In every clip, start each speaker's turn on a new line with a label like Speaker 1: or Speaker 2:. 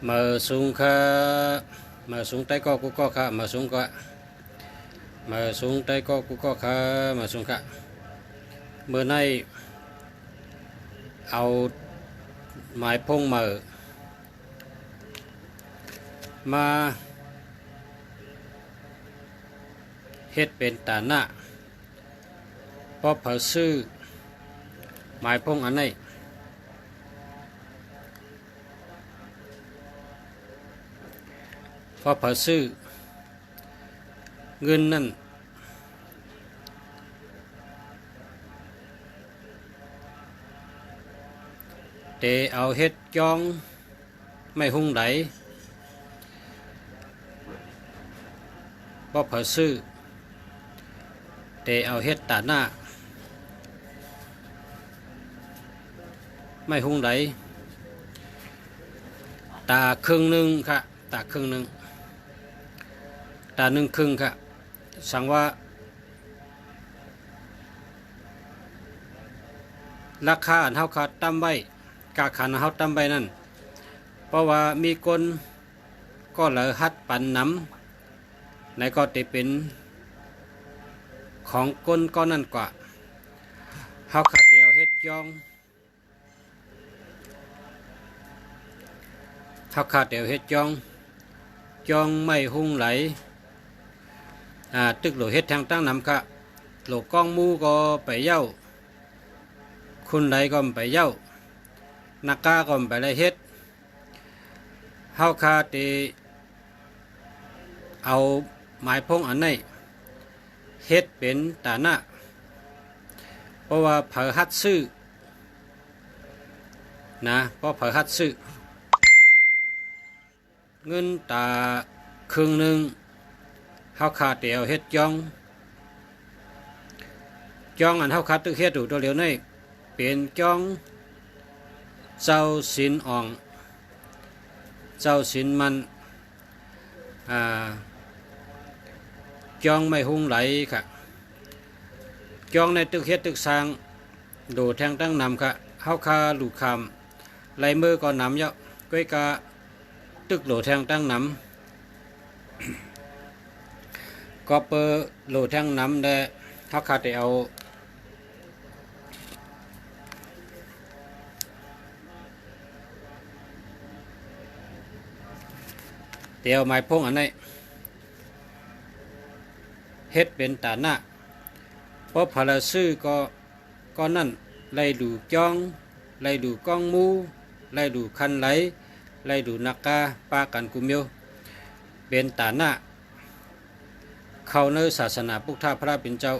Speaker 1: mở xuống kha mở xuống tay co của co kha mở xuống co mở xuống tay co của co kha mở xuống kha bữa nay เอาไม้พงเหมอมาเฮ็ดเป็นตาหน้าพอเผาซื้อไม้พงอันนี้พอเผาซื้อเงินนั่นเตเอาเฮ็ดจองไม่หุ่งไหลพอเผาซื้อเตเอาเฮ็ดตาหน้าไม่หุ่งไหลตาครึ่งหนึ่งค่ะตาครึ่งหนึ่งตาหนึ่งครึ่งค่ะสั่งว่าราคาอันเฮาขาดตั้มไว้กาขันเฮาตั้มไว้นั่นเพราะว่ามีคนก็เลยฮัดปันน้ำในก็ติเป็นของคนก็นั่นกว่าเฮาขาดเดียวเฮ็ดจองเฮาขาดเดียวเฮ็ดจองไม่หุ่งไหลตึกโหลเฮ็ดทางตั้งนำค่ะโหลกล้องมูก็ไปเย้าคุณไหลก็ไปเย้านักกาก็ไปเลยเฮ็ดเฮาคาตีเอาไม้พงอันนี้เฮ็ดเป็นตาหน้าเพราะว่าเผอฮัดซื้อนะเพราะเผอฮัดซื้อเงินตาครึ่งหนึ่งเฮาขาดเดียวเฮ็ดจองอันเฮาขาดตึกเฮ็ดอยู่ตัวเดียวนี่เป็นจองเจ้าสินอ่องเจ้าสินมันจองไม่หุ่งไหลค่ะจองในตึกเฮ็ดตึกสร้างโดแทงตั้งนำค่ะเฮาคาลูกคำไหลมือก่อนนำเยอะก้อยกาตึกโหลแทงตั้งนำก็เปอโหลแทงนำได้เฮาคาได้เอาเตียวไม้พงอันนี้เฮ็ดเป็นตาหน้าเพราะพลาซื้อก็นั่นไล่ดูจองไล่ดูกล้องมูไล่ดูคันไหลไล่ดูนักกาปากันกุมเมียวเป็นตาหน้าเข้าในศาสนาพุทธพระเป็นเจ้า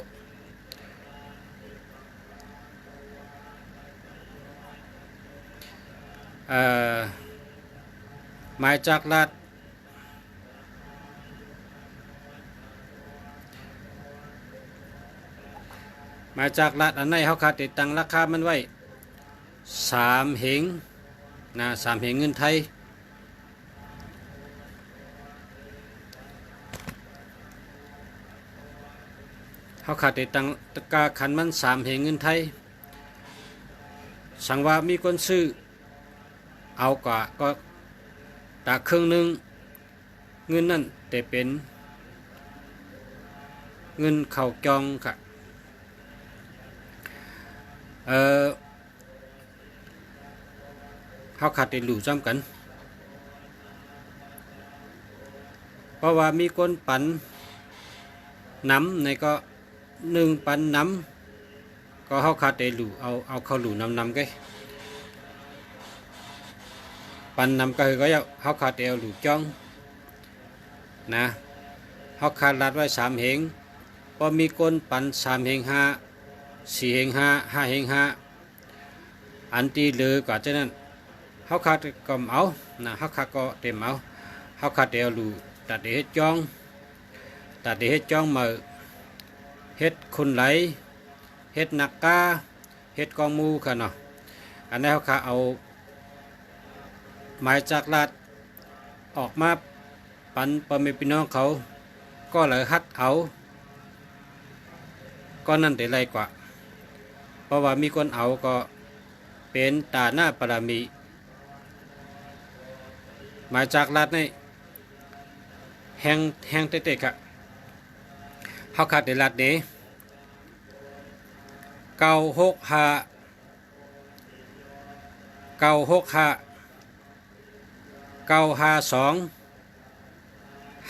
Speaker 1: หมายจากลาดมาจากรัฐอันไหนเขาขาดติดตั้งราคามันไว้3 เหงนะ3 เหงเงินไทยเขาขาดติดตั้งตะกาขันมัน3 เหงเงินไทยสั่งว่ามีคนซื้อเอากว่าก็ตาครึ่งหนึ่งเงินนั่นแต่เป็นเงินเข่าจองค่ะเขาขาดได้หลู่จำกันเพราะว่ามีคนปันน้ำในก็1 ปันน้ำก็เขาขาดได้หลู่เอาเข้าหลู่น้ำก็ปันน้ำก็คือก็เขาขาดได้เอาหลู่จ้องนะเขาขาดรัดไว้3 เหงพอมีคนปัน3 เหง5 4 เหง5 5 เหง5อันที่เหลือกว่าเช่นนั้นเขาขาดก็เอานะเขาขาดก็เต็มเอาเขาขาดเดียวลูตัดเฮ็ดจองมาเฮ็ดคนไหลเฮ็ดนักกาเฮ็ดกองมูค่ะเนาะอันนี้เขาขาดเอาหมายจากลาดออกมาปันพ่อแม่พี่น้องเขาก็เลยฮัดเอาก็นั่นได้ไรกว่าเพราะว่ามีคนเอาก็เป็นตาหน้าปรามี หมายจากรัฐนี่แห้งเตะๆครับเฮาขาดในรัฐนี้965 952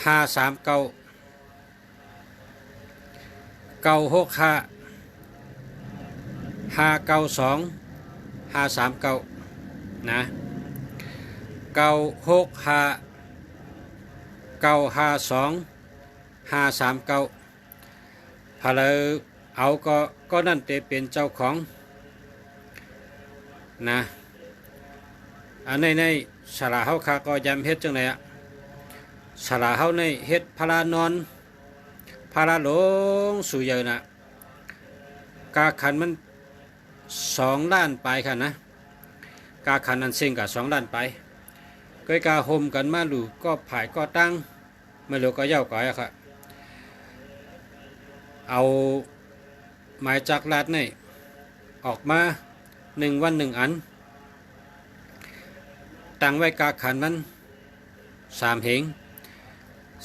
Speaker 1: 539 965 592 539นะ965 952 539พอเราเอาก็นั่นเตเป็นเจ้าของนะอันในสลาเฮาคาก็ยำเฮ็ดจังไดอะสลาเฮาในเฮ็ดพลานอนพลาหลงสู่เยอะนะกาขันมัน2 ล้านไปค่ะนะกาขันนั้นเซ็งกับ2 ล้านไปก็กาโฮมกันมาหลูก็ผายก็ตั้งไม่เหลือก็เย้าก่อยอะค่ะเอาหมายจากรัฐนี่ออกมา1 วัน 1 อันตั้งไว้กาขันมัน3 เหง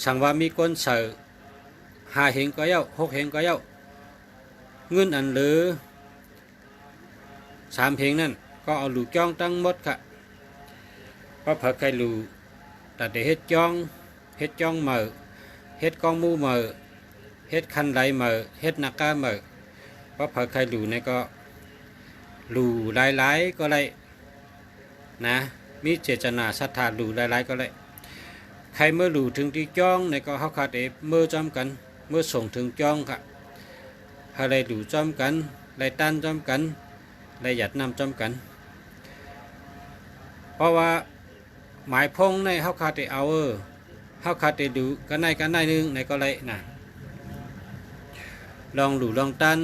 Speaker 1: สั่งว่ามีคนเสิร์5 เหงก็เย้า6 เหงก็เย้าเงินอันหรือ3 เหงนั่นก็เอาหลูจ้องตั้งหมดค่ะเพราะเผยใครหลูแต่เฮ็ดจ้องเหม่อเฮ็ดกองมูเหม่อเฮ็ดคันไหลเหม่อเฮ็ดนักกาเหม่อเพราะเผยใครหลูในก็หลูหลายๆก็เลยนะมีเจตนาศรัทธาหลูหลายๆก็เลยใครเมื่อหลูถึงที่จ้องในก็เขาขาดเมื่อจำกันเมื่อส่งถึงจ้องค่ะอะไรหลูจำกันไรตันจำกันไรหยัดนำจำกันเพราะว่าหมายพงในเขาขาดเอาเขาขาดดูกันในนึงในก็เลยนะลองหลูลองตัน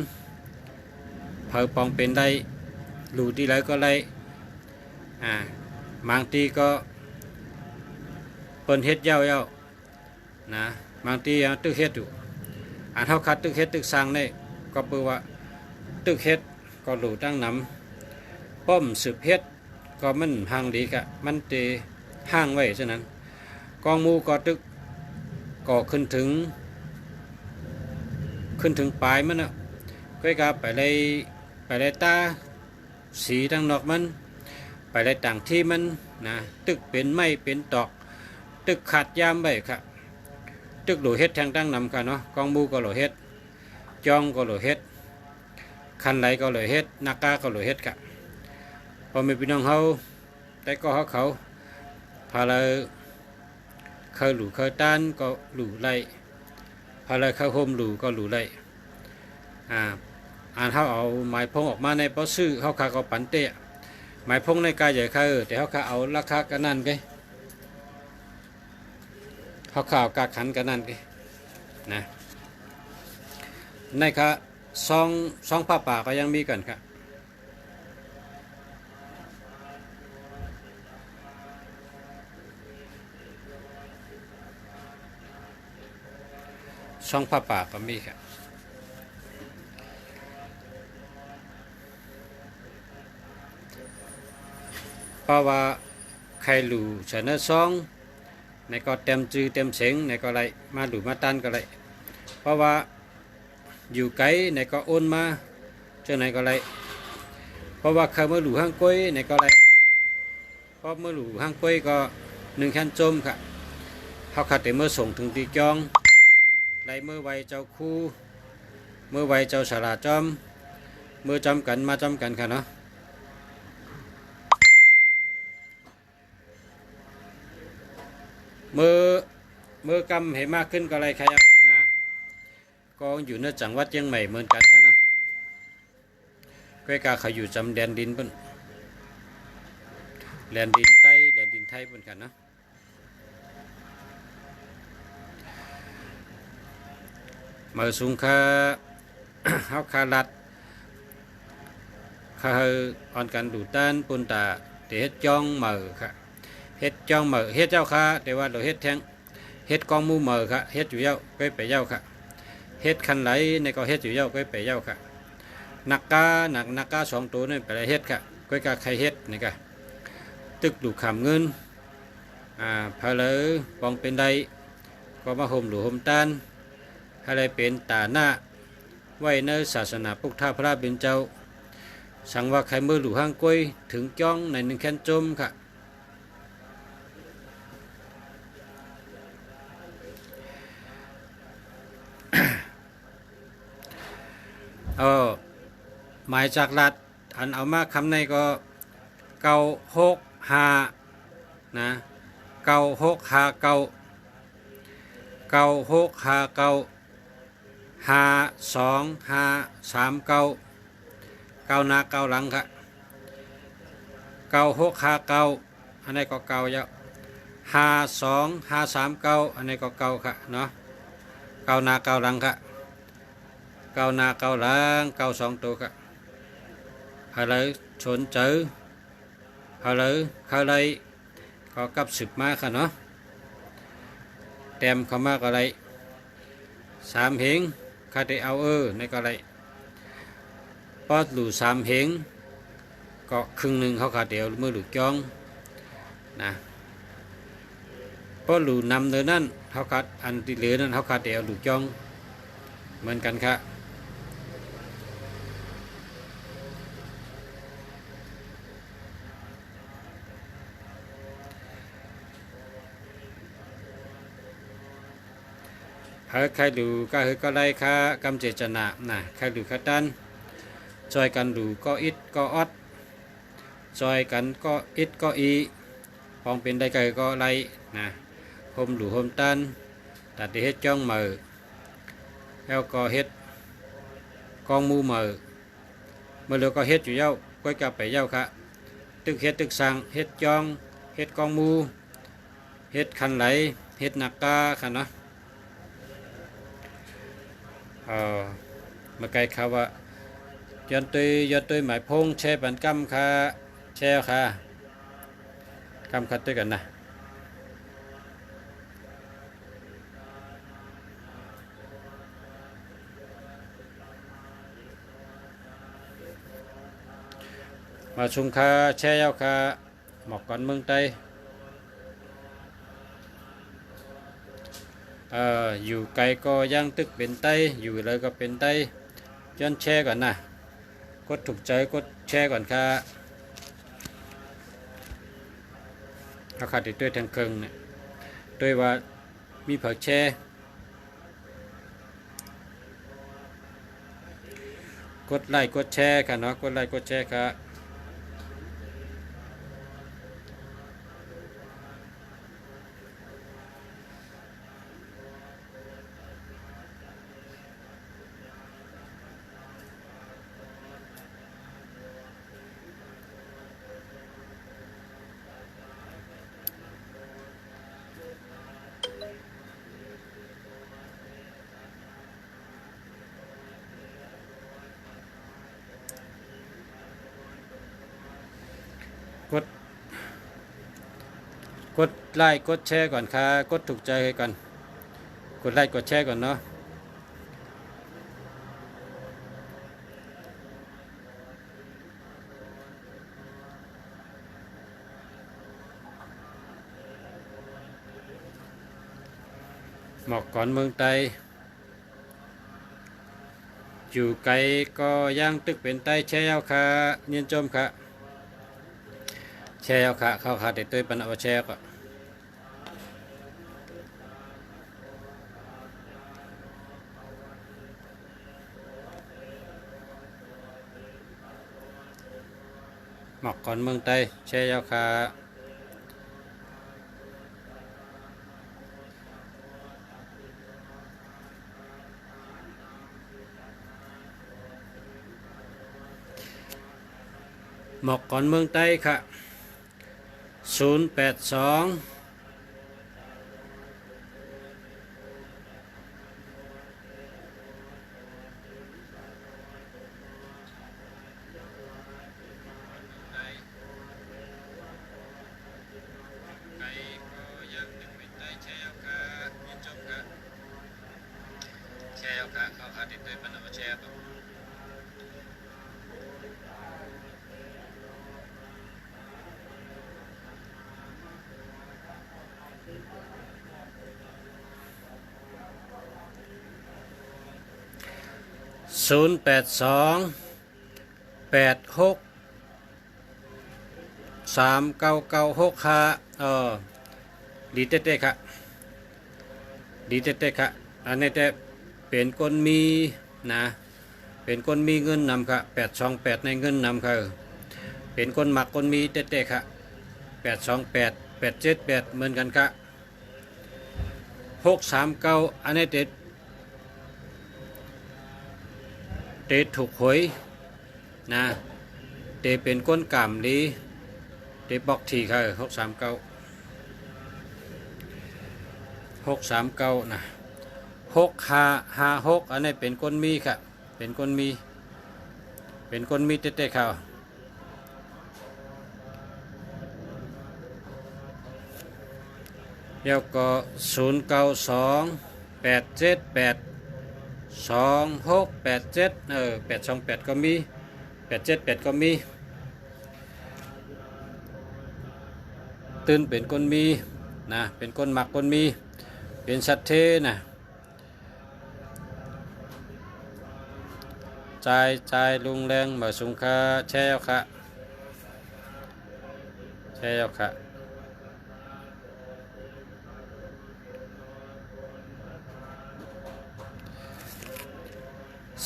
Speaker 1: เผาปองเป็นได้หลูที่ไรก็เลยบางทีก็เปิ้นเฮ็ดเย้านะบางทีตึกเฮ็ดอยู่อันเฮาคัดตึกเฮ็ดตึกสร้างได้ก็เปือว่าตึกเฮ็ดก็หลูตั้งนำป้อมสืบเฮ็ดก็มันห่างดีกะมันเตห่างไว้ฉะนั้นกองมูก็ตึกก็ขึ้นถึงปลายมันน่ะก็กะไปเลยตาสีทางนอกมันไปเลยต่างที่มันนะตึกเป็นไม้เป็นตอกตึกขาดยามไว้ค่ะตึกหลูเฮ็ดทางตั้งนำค่ะเนาะกองมูก็หลูเฮ็ดจองก็หลูเฮ็ดคันไหลก็หลูเฮ็ดนักกาก็หลูเฮ็ดค่ะพอมีพี่น้องเฮาแต่ก็เขาพาเลยเคยหลูเคยต้านก็หลูไล่พาเลยเคยโฮมหลูก็หลูไล่อ่านเขาเอาหมายพงออกมาในป้อซื้อเขาขาก็ปันเตะหมายพงในกายใหญ่ค่ะแต่เขาขาเอาราคากันนั่นไงเขาข่าวกาขันกันนั่นไงนะในค่ะซองผ้าป่าก็ยังมีกันค่ะซองผ้าป่าก็มีค่ะเพราะว่าใครหลู่เสนอซองในก็เต็มจือเต็มเสียงในก็ไรมาหลู่มาตันก็ไรเพราะว่าอยู่ไกลในก็โอนมาเจ้าไหนก็ไรเพราะว่าเขาเมื่อหลู่ห้างกล้วยในก็ไรเพราะเมื่อหลู่ห้างกล้วยก็1 ขั้นจมค่ะเขาขัดแต่เมื่อส่งถึงตีจองไรเมื่อไวเจ้าคู่เมื่อไวเจ้าสลาจอมเมื่อจำกันมาจำกันค่ะเนาะเมื่อกำให้มากขึ้นก็ไรใครนะก็อยู่ในจังหวัดเชียงใหม่เหมือนกันครับนะก็กาเขาอยู่จำแดนดินปุ่นแดนดินใต้แดนดินไทยปุ่นกันนะเมื่อสูงค่า เฮาคาลัดค่าอ่อนกันดูต้านปุ่นตาเตะจ้องเหม่อค่ะเฮ็ดจ้องเหม่อเฮ็ดเจ้าค่ะแต่ว่าเราเฮ็ดแทงเฮ็ดกองมูเหม่อค่ะเฮ็ดอยู่เย้าก็ไปเย้าค่ะเฮ็ดคันไหลในก็เฮ็ดอยู่เย้าก็ไปเย้าค่ะนักกา2 ตัวนี่ไปเฮ็ดค่ะก็กะใครเฮ็ดนี่ค่ะตึกดูขำเงิน พะเลยปองเป็นใดก็มาห่มหลูห่มต้านให้ได้เป็นตาหน้าไว้ในศาสนาพุทธพระเป็นเจ้าสั่งว่าใครมือหลูห้างกล้วยถึงจ้องในหนึ่งแค้นจมค่ะหมายจากรัฐอันเอามาคำในก็965นะ9659 9659 5253เก้าหน้าเก้าหลังค่ะ9659อันนี้ก็เก้าเยอะ52539อันนี้ก็เก้าค่ะเนาะเก้าหน้าเก้าหลังค่ะเก้าหน้าเก้าหลังเก้าสองตัวค่ะอะไรชนเจออะไรเขาเลยก็กับสืบมาค่ะเนาะเต็มเข้ามาก็เลย3 เหงข้าได้เอาในก็เลยพอหลู่3 เหงก็ครึ่งหนึ่งเขาขาดเดียวมือหลุดจ้องนะพอหลู่นำเดินนั่นเขาขาดอันที่เหลือนั่นเขาขาดเดียวหลุดจ้องเหมือนกันค่ะใครดูก็คือก็ได้ค่ะกำเจจนะนะใครดูขัดดันจอยกันดูก็อิดก็อดจอยกันก็อิดก็อีปองเป็นได้ก็ไรนะโฮมดูโฮมตันตัดที่เฮ็ดจ้องมือแล้วก็เฮ็ดกองมูมือเมื่อเรือก็เฮ็ดอยู่เย้าก็กลับไปเย้าค่ะตึกเฮ็ดตึกสั่งเฮ็ดจ้องเฮ็ดกองมูเฮ็ดคันไหลเฮ็ดหนักกาค่ะเนาะมาไกลค่ะว่ายันตุยหมายพงแช่ปันกำค่ะแช่ค่ะกำคัดด้วยกันนะมาชุมค่ะแช่เย้าค่ะหมอกก่อนเมืองไตอยู่ไกลก็ย่างตึกเป็นไตอยู่เลยก็เป็นไตย้อนแช่ก่อนนะกดถูกใจกดแช่ก่อนค่ะเอาขาดติดด้วยทางเครื่องเนี่ยด้วยว่ามีผักแช่กดไลค์กดแชร์ค่ะเนาะกดไลค์กดแชร์ค่ะกดไลค์กดแชร์ก่อนค่ะกดถูกใจให้ก่อนกดไลค์กดแชร์ก่อนเนาะหมอกก่อนเมืองไตอยู่ไกลก็ย่างตึกเป็นไตแช่เอาค่ะเนียนจมค่ะแช่เอาค่ะเข้าขาดตัวปันเอาแช่ก็หมอกก่อนเมืองไตแช่เอาค่ะหมอกก่อนเมืองไตค่ะ082แชร์ค่ะเข้าขาติดด้วยปันเอาแชร์ต่อ 082863996ค่ะดีเต้ๆค่ะดีเต้ๆค่ะอันนี้แต่เป็นคนมีนะเป็นคนมีเงินนำค่ะ828ในเงินนำค่ะเป็นคนหมักคนมีเต้ๆค่ะ828878เหมือนกันค่ะ639อันนี้เตถูกหวยนะเตเป็นก้นกล่ำดีเตบอกทีค่ะ639นะ6556อันนี้เป็นก้นมีค่ะเป็นก้นมีเต้ๆค่ะแล้วก็0928782687828ก็มี878ก็มีตื่นเป็นคนมีนะเป็นคนหมักคนมีเป็นสัตว์เทนะใจลุงแรงมาสุงคาแช่ค่ะแช่ค่ะ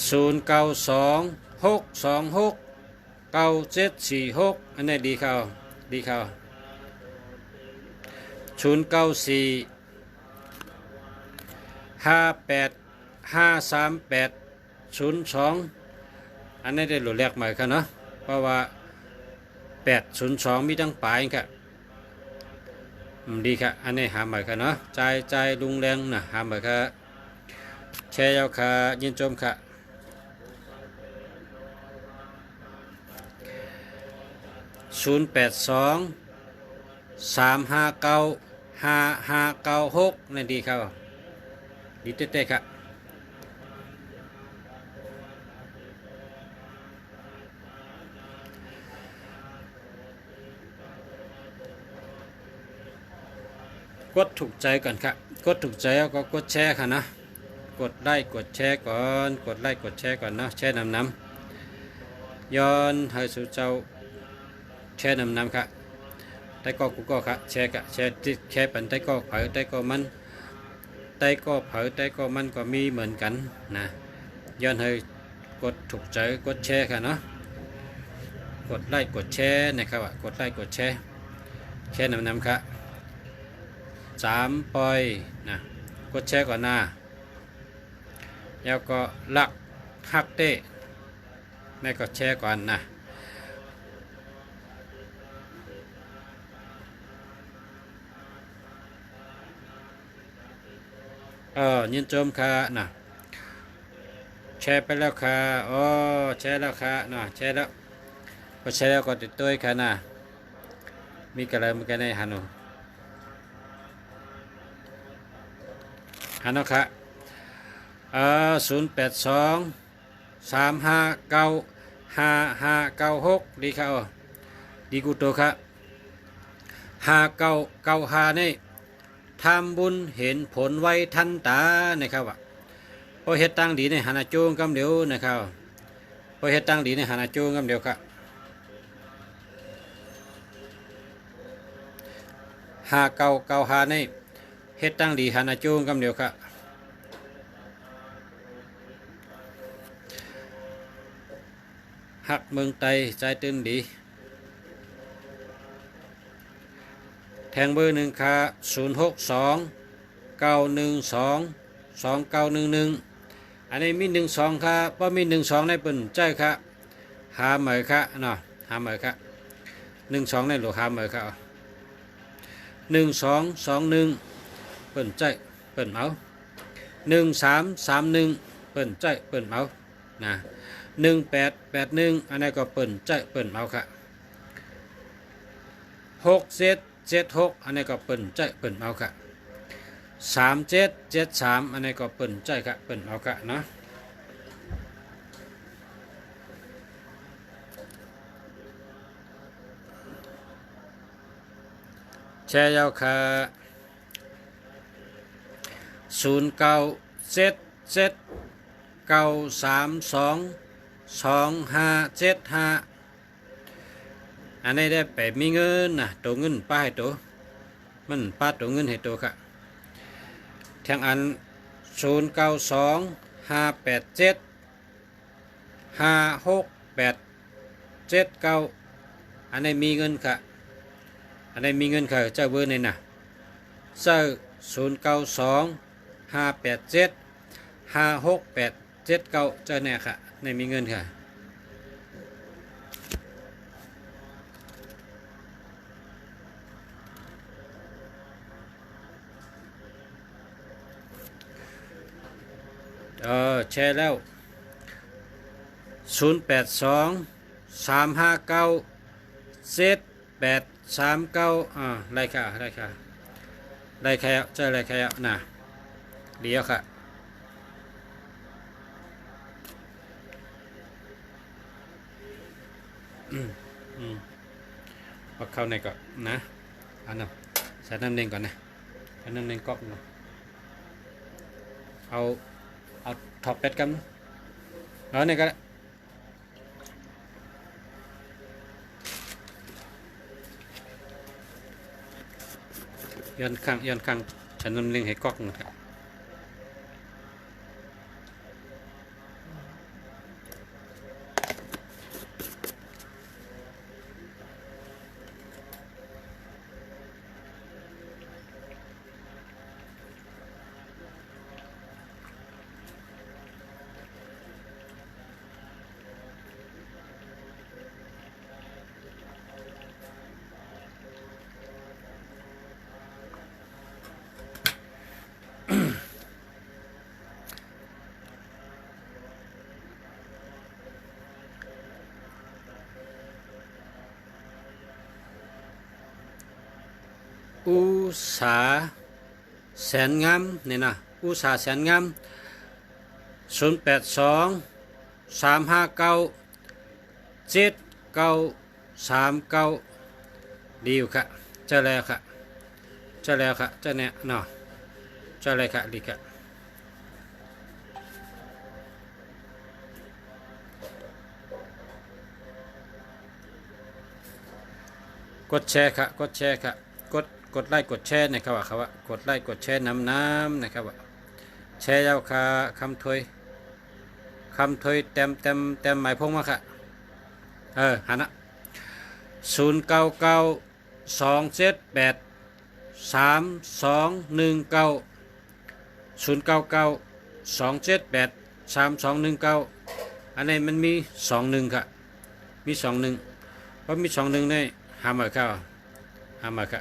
Speaker 1: 0926269746อันนี้ดีเข้า09458538002อันนี้ได้หลุดแรกใหม่ค่ะเนาะเพราะว่า802มีตั้งปลายค่ะดีค่ะอันนี้หาใหม่ค่ะเนาะใจลุงแรงนะหาใหม่ค่ะแชร์ยาวค่ะยินชมค่ะ0823595596นี่ดีครับดีเต้ๆครับกดถูกใจก่อนครับกดถูกใจแล้วก็กดแชร์ค่ะนะกดไลค์กดแชร์ก่อนกดไลค์กดแชร์ก่อนเนาะแชร์นำย้อนให้สู่เจ้าแชร์นำค่ะแต่ก็กูก็ค่ะแชร์กะแชร์ปันแต่ก็เผยแต่ก็มันแต่ก็เผยแต่ก็มันก็มีเหมือนกันนะย้อนให้กดถูกใจกดแชร์ค่ะเนาะกดไลค์กดแชร์นะครับกดไลค์กดแชร์นำค่ะ3ปอยนะกดแชร์ก่อนนะแล้วก็ลักฮักเต้แม่ก็แชร์ก่อนนะยินชมค่ะนะแชร์ไปแล้วค่ะแชร์แล้วค่ะนะแชร์แล้วก็แชร์แล้วก็ติดตัวค่ะนะมีกระไรมันกันในฮันโนค่ะ0823595596ดีค่ะดีกูโตค่ะ5995นี่ทำบุญเห็นผลไวทันตานะครับพอเฮ็ดตั้งดีในหานาจูงกำเดียวนะครับพอเฮ็ดตั้งดีในหานาจูงกำเดียวครับ5995นี่เฮ็ดตั้งดีหานาจูงกำเดียวครับหักเมืองไตใจตื่นดีแทงเบอร์1ค่ะ06291229111อันนี้มี12ค่ะเพราะมี12ในปุ่นใจค่ะหาเหมยค่ะเนาะหาเหมยค่ะ12ในหลวงหาเหมยค่ะ1221เปิ่นใจเปิ่นเมา1331เปิ่นใจเปิ่นเมานะ1881อันนี้ก็เปิ่นใจเปิ่นเมาค่ะ6776อันนี้ก็เปิ่นใจเปิ่นเมาค่ะ3773อันนี้ก็เปิ่นใจค่ะเปิ่นเมาค่ะเนาะแชร์ยาวค่ะ0977 9322575อันนี้ได้ไปมีเงินนะตัวเงินป้าให้ตัวมันป้าตัวเงินให้ตัวค่ะทางอัน0925875687อันนี้มีเงินค่ะอันนี้มีเงินค่ะเจ้าเบอร์นี่นะเจ้า0925875687เจ้าเนี่ยค่ะในมีเงินค่ะแชร์แล้ว0823597839ไล่ค่ะไล่ค่ะไล่แค่เจอไล่แค่น่ะเดี๋ยวค่ะเอาเข้าในก่อนนะเอาน้ำใส่น้ำเด้งก่อนนะใส่น้ำเด้งก๊อกนะเอาถอดเป็ดกันแล้วนี่ก็ย้อนข้างฉันนำเลี้ยงให้ก๊อกนะครับอุสาแสนงามนี่นะอุสาแสนงาม0823597939ดีอยู่ค่ะเจอแล้วค่ะเจอแล้วค่ะเจอเนี่ยเนาะเจอเลยค่ะดีค่ะกดแชร์ค่ะกดแชร์ค่ะกดไลค์กดแชร์นะครับว่าเขาว่ากดไลค์กดแชร์น้ำนะครับว่าแชร์ยาวค่ะคำถอยเต็มหมายพงมาค่ะหันนะ0992783219 0992783219อันนี้มันมี21ค่ะมี21เพราะมี21นี่หามาค่ะหามาค่ะ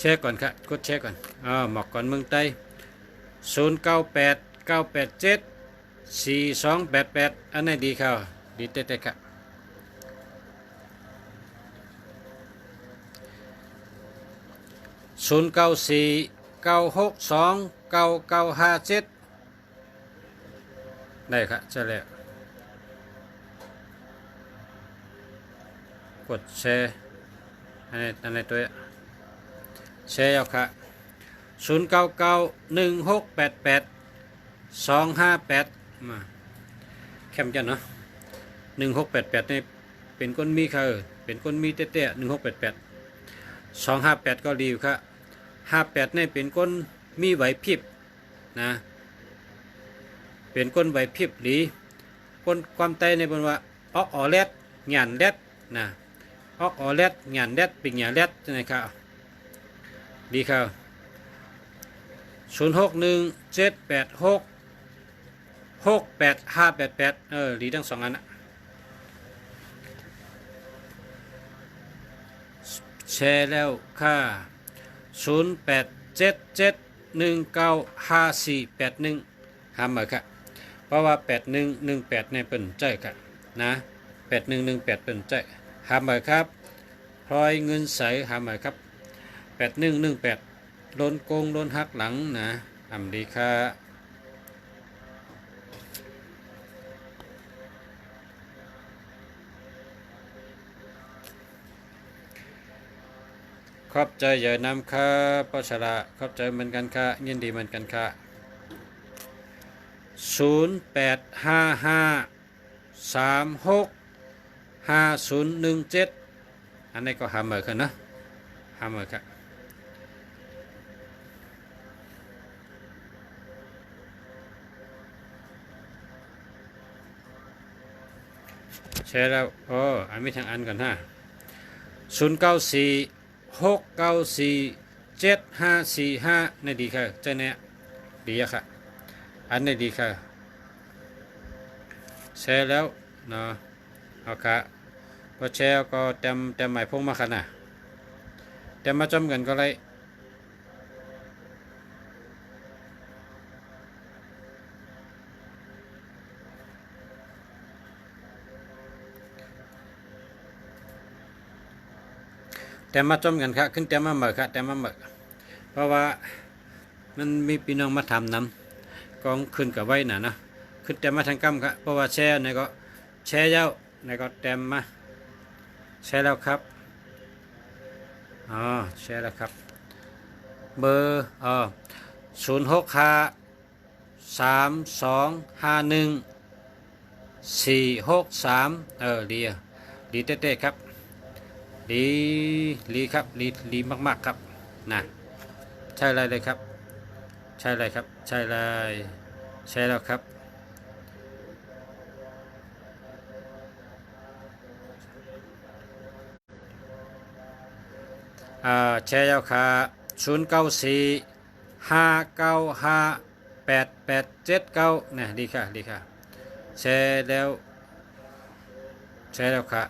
Speaker 1: แชร์ก่อนค่ะกดแชร์ก่อนหมอกก่อนเมืองไต้0989874288อันนี้ดีค่ะดีเต๊ะค่ะ0949629957ได้ค่ะใช่แล้วกดแชร์อันนี้ตัวแชร์เอาค่ะ0991688258มาแคมจันเนาะ1688นี่เป็นก้นมีค่ะเป็นก้นมีเต๊ะ1688 258ก็ดีอยู่ค่ะ58นี่เป็นก้นมีไหวพริบนะเป็นก้นไหวพริบหรือก้นความไตในบนว่าออกแรดหยานแรดนะออกแรดหยานแรดปิงหยานแรดนะครับดีครับ0617866888ดีทั้งสองอันนะแชร์แล้วค่ะ0877195481หามาค่ะเพราะว่า8118ในเป็นใจค่ะนะ8118เป็นใจหามาครับพลอยเงินใสหามาครับ8118โดนโกงโดนหักหลังนะทำดีค่ะ ขอบใจเยอะนำครับปชระขอบใจเหมือนกันค่ะยินดีเหมือนกันค่ะ0855365017อันนี้ก็หาเหมือนกันนะหาเหมือนกันแชร์แล้วโอ้อันไม่ทางอันก่อนฮะ0946947545ในดีค่ะเจ้าเนี่ยดีอะค่ะอันนี้ดีค่ะแชร์แล้วเนาะเอาค่ะพอแชร์ก็เต็มหมายพงมาค่ะนะเต็มมาจำกันก็เลยเต็มมาจำกันค่ะขึ้นเต็มมาเหมือค่ะเต็มมาเหมือเพราะว่ามันมีพี่น้องมาทำนำกองขึ้นกับไว้น่ะนะขึ้นเต็มมาทางกำครับเพราะว่าแชร์ในก็แชร์เย้าในก็เต็มมาแชร์แล้วครับอ๋อแชร์แล้วครับเบอร์0653251463ดีดีเต้ๆครับดีดีครับดีมากๆครับนะใช่เลยครับใช่เลยครับใช่เลยใช่แล้วครับแชร์ยาวค่ะ0945958879เนี่ยดีค่ะดีค่ะแชร์แล้วแชร์แล้วค่ะ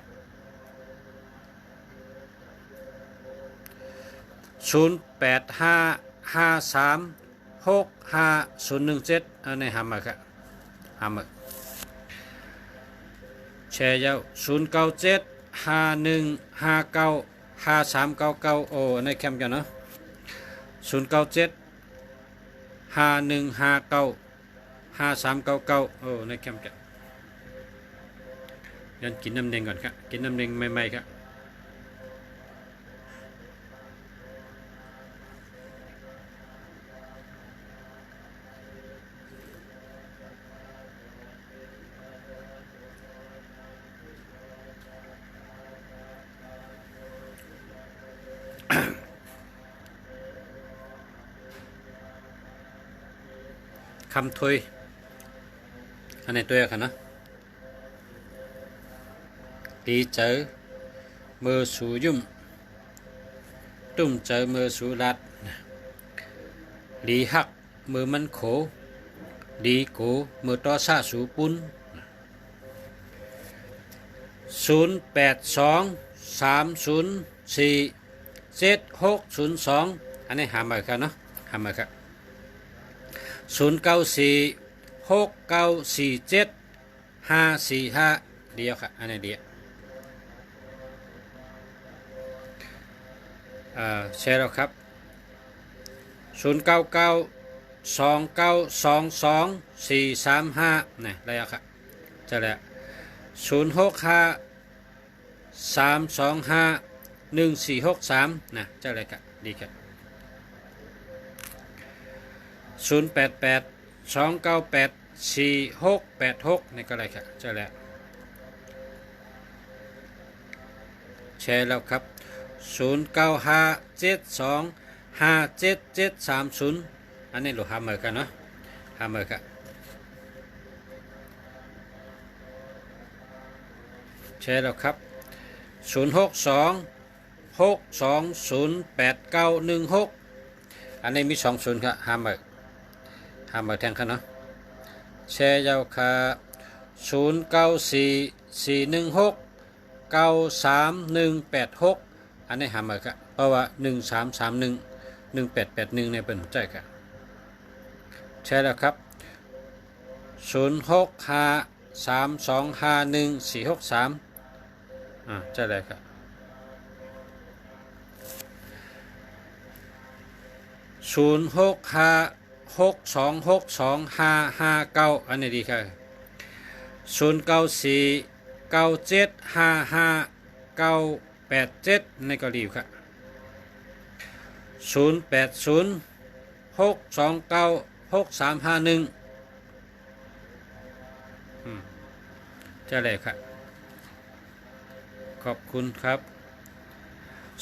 Speaker 1: 0855365017อันนี้หามาค่ะหามาแชร์ยาว097515955399โอ้ในแคมป์กันเนาะ097515955399โอ้ในแคมป์กันยันกินน้ำแดงก่อนครับกินน้ำแดงใหม่ๆครับคำถอยอันนี้ตัวกันนะดีเจอมือสูยุ่มตุ้มเจอมือสูรัดดีหักมือมันโขดีโกมือต่อซาสูปุ้น0823047602อันนี้หามาครับเนาะหามาครับ0946947545เดียวครับอันนี้เดียวแชร์แล้วครับ0992922435นี่ได้แล้วครับจะแล้ว0653251463นะจะอะไรครับดีครับ0882984686นี่ก็อะไรครับจะแล้วแชร์แล้วครับ0957257730อันนี้เราหาเหมือนกันเนาะหาเหมือนกันแชร์แล้วครับ0626208916อันนี้มี20ครับหาเหมือนแทงกันเนาะแชร์ยาวค่ะ0944169386อันนี้หาเหมือนกันเพราะว่า13311881เนี่ยเป็นใจกันแชร์แล้วครับ0653251463ใช่เลยครับ0656262559อันนี้ดีครับ0949755987นี่ก็ดีครับ 0806296351จะเลยครับขอบคุณครับ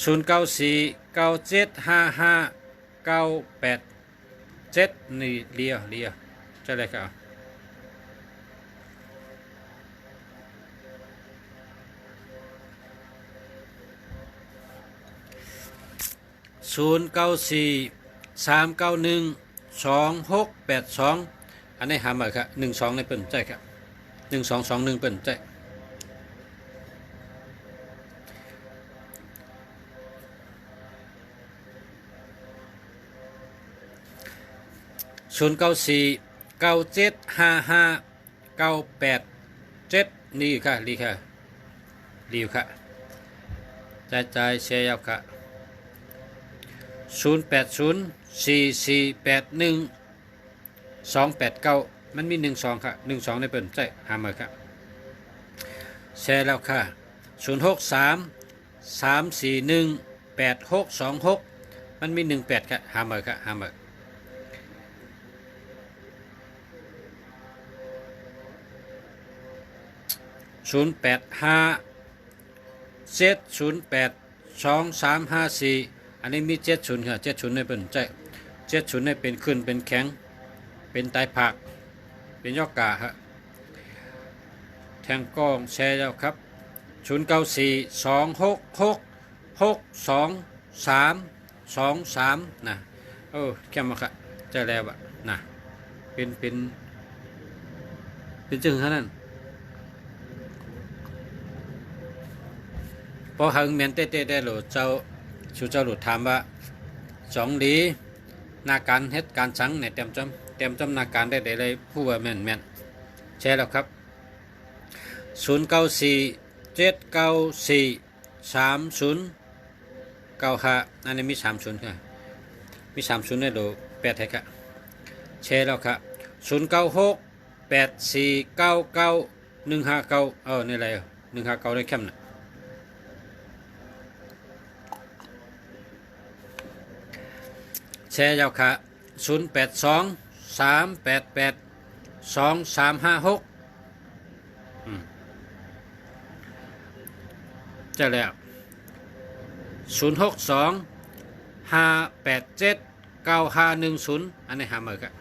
Speaker 1: 0949755987นี่เลียจะเลยครับ0943912682อันนี้หามาครับ12ในเปิ่นใจครับ1221เปิ่นใจ0949755987นี่ค่ะรีค่ะรีค่ะใจเชียร์ค่ะ0804481289มันมี12ค่ะ12ในเปิ่นใจหามาค่ะแชร์แล้วค่ะ0633418626มันมี18ค่ะหามาค่ะหามา0857082354อันนี้มี70ค่ะ70ในเปิ่นใจ70ในเป็นขึ้นเป็นแข็งเป็นไตผักเป็นยอกกาฮะแทงกล้องแชร์แล้วครับ0942666323นะแค่มาค่ะจะแล้วอะนะเป็นจึงเท่านั้นพอหังเมียนเต้ได้หรือเจ้าชูเจ้าหลุดถามว่าสองหลีนาการเฮ็ดการสังเนี่ยเต็มจำนาการได้เลยผู้ว่าแม่นแชร์แล้วครับ0947943095อันนี้มี30ค่ะมี30ได้หรือ8ให้ค่ะแชร์แล้วครับ0968499159นี่อะไร159ได้แค่น่ะแชร์ยาวค่ะ0823882356จะแล้ว0625879510อันนี้หาเมอร์ครับ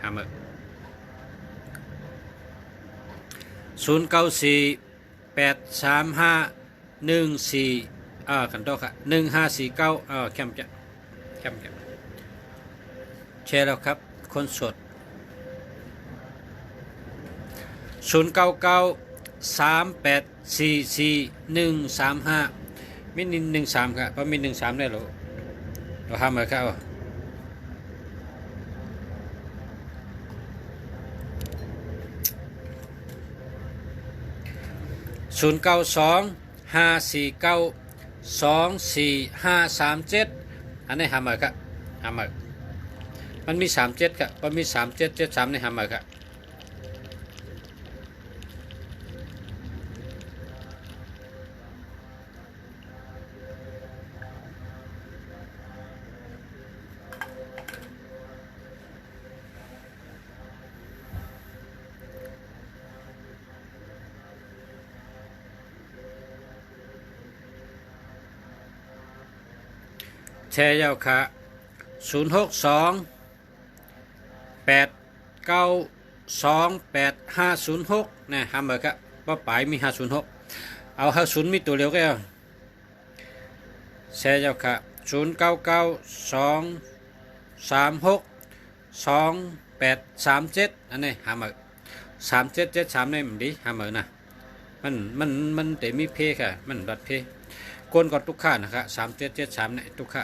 Speaker 1: หาเมอร์09483514กันต่อค่ะ1549แคมจะแชร์แล้วครับคนสด0993844135มินิ13ครับเพราะมินิ13ได้หรอเราทำมาครับ092549243537อันนี้ทำมาครับทำมามันมี37ครับมันมี3773ในทำมาครับแชร์ยาวค่ะ0628928506นะทำมาครับว่าปลายมี506เอา50มีตัวเร็วก็แชร์ยาวค่ะ0992362837อันนี้หามา3773นี่มันดีหามานะมันแต่มีเพค่ะมันดัดเพกวนก่อนทุกข้านะครับ3773เนี่ยทุกข้า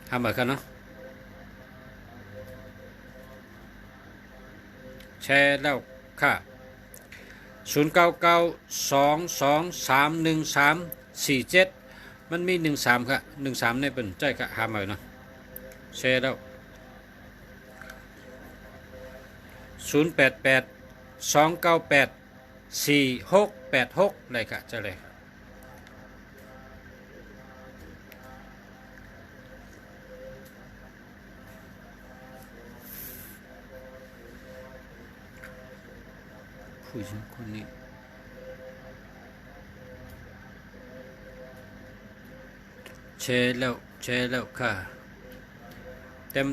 Speaker 1: ทำเหมือนกันเนาะแชร์แล้วค่ะ0992231347มันมี13ค่ะ13ในเป็นใจค่ะทำเหมือนเนาะแชร์แล้ว0882984686เลยค่ะจะเลย ผู้หญิงคนนี้แชร์แล้วค่ะเต็ม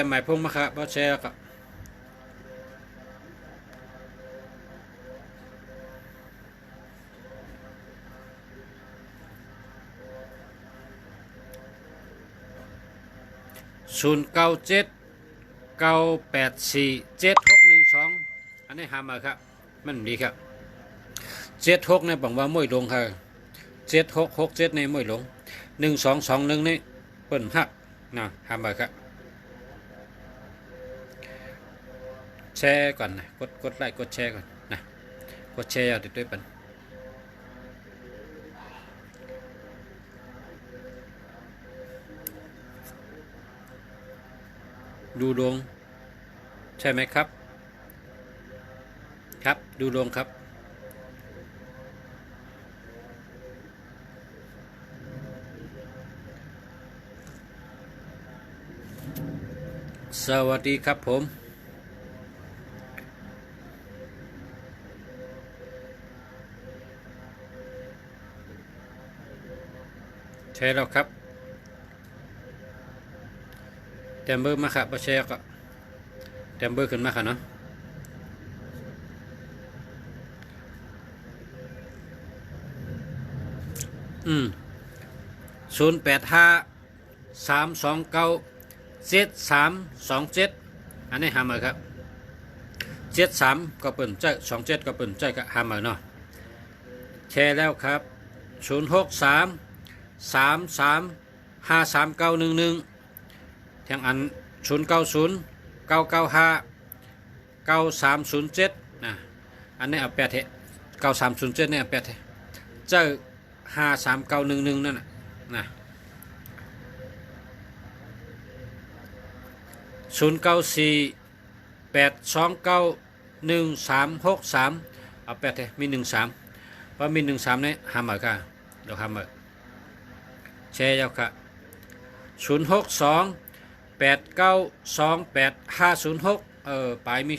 Speaker 1: หมายพงมาค่ะพอแชร์แล้วก็0979847612อันนี้หามาครับมันดีครับ76เนี่ยบอกว่าไม่ลงค่ะ7667ในไม่ลง1221นี่เปิ้นหักนะหามาครับแชร์ก่อนนะกดไลค์กดแชร์ก่อนนะกดแชร์เอาติดด้วยปันดูดวงใช่ไหมครับครับดูดวงครับสวัสดีครับผมแชร์แล้วครับแตมเบอร์มาครับมาแชร์ก็แตมเบอร์ขึ้นมาค่ะเนาะ0853297327อันนี้หามาครับ73ก็เปิ่นใจ27ก็เปิ่นใจก็หามาเนาะแชร์แล้วครับ0633353911ทางอัน0909959307นะอันนี้เอา8เท9307เนี่ย8เทเจ้า53911นั่นนะ0948291363เอา8เทมี13ว่ามี13เนี่ยหามาค่ะเดี๋ยวหามาแชร์ยาวค่ะ0628928506ปลายมี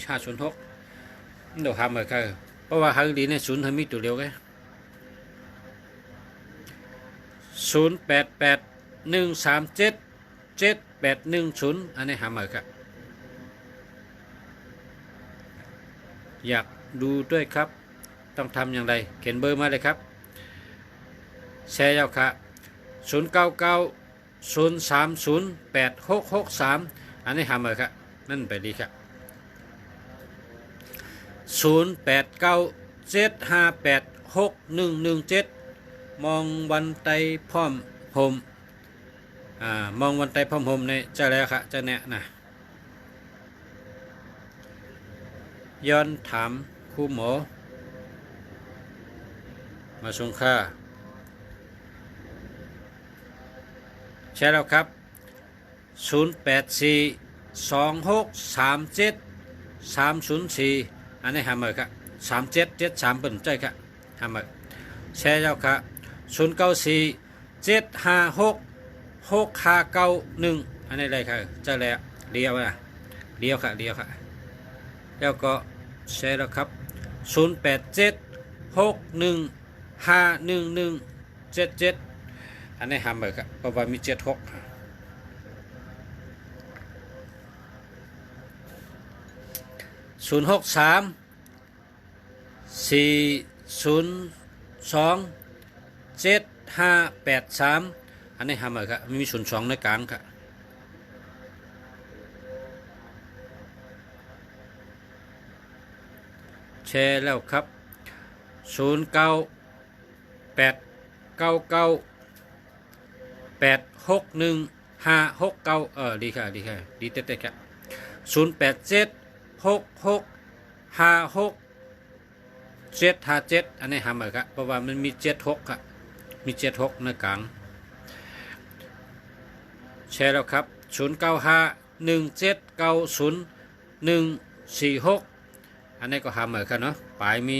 Speaker 1: 506เดี๋ยวหามาค่ะเพราะว่าหาดีเนี่ย0ให้มีตัวเดียวแค่0881377810อันนี้หามาครับอยากดูด้วยครับต้องทำอย่างไรเขียนเบอร์มาเลยครับแชร์ยาวค่ะ0990308663อันนี้หามาครับนั่นไปดีครับ0897586117มองวันไตพร้อมผมมองวันไตพร้อมผมในเจ้าแล้วครับเจ้าเนี่ยนะย้อนถามครูหมอมาส่งค่าใช่แล้วครับ0842637304อันนี้หามาครับ3773เป็นใจครับหามาแชร์แล้วครับ0947566591อันนี้อะไรครับเจ้าแล้วเลี้ยวนะเลี้ยวครับแล้วก็แชร์แล้วครับ0876151177อันนี้หามาครับเพราะว่ามี76063402753อันนี้หามาครับมี02ในกลางครับแชร์แล้วครับ0989861569ดีค่ะดีเต๊ะๆครับ0876656757อันนี้หามาครับเพราะว่ามันมี76ครับมี76ในกลางแชร์แล้วครับ0951790146อันนี้ก็หามาครับเนาะปลายมี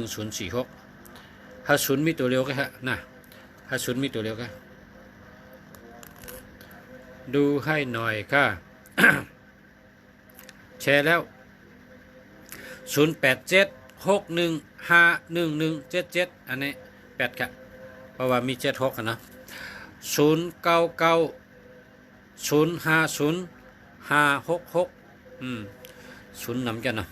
Speaker 1: 1046ถ้า0มีตัวเดียวก็ฮะนะถ้า0มีตัวเดียวก็ดูให้หน่อยค่ะ แชร์แล้ว0879856773 615177อันนี้8ครับเพราะว่ามี76กันเนาะ0990505566ศูนย์นำจะเนาะ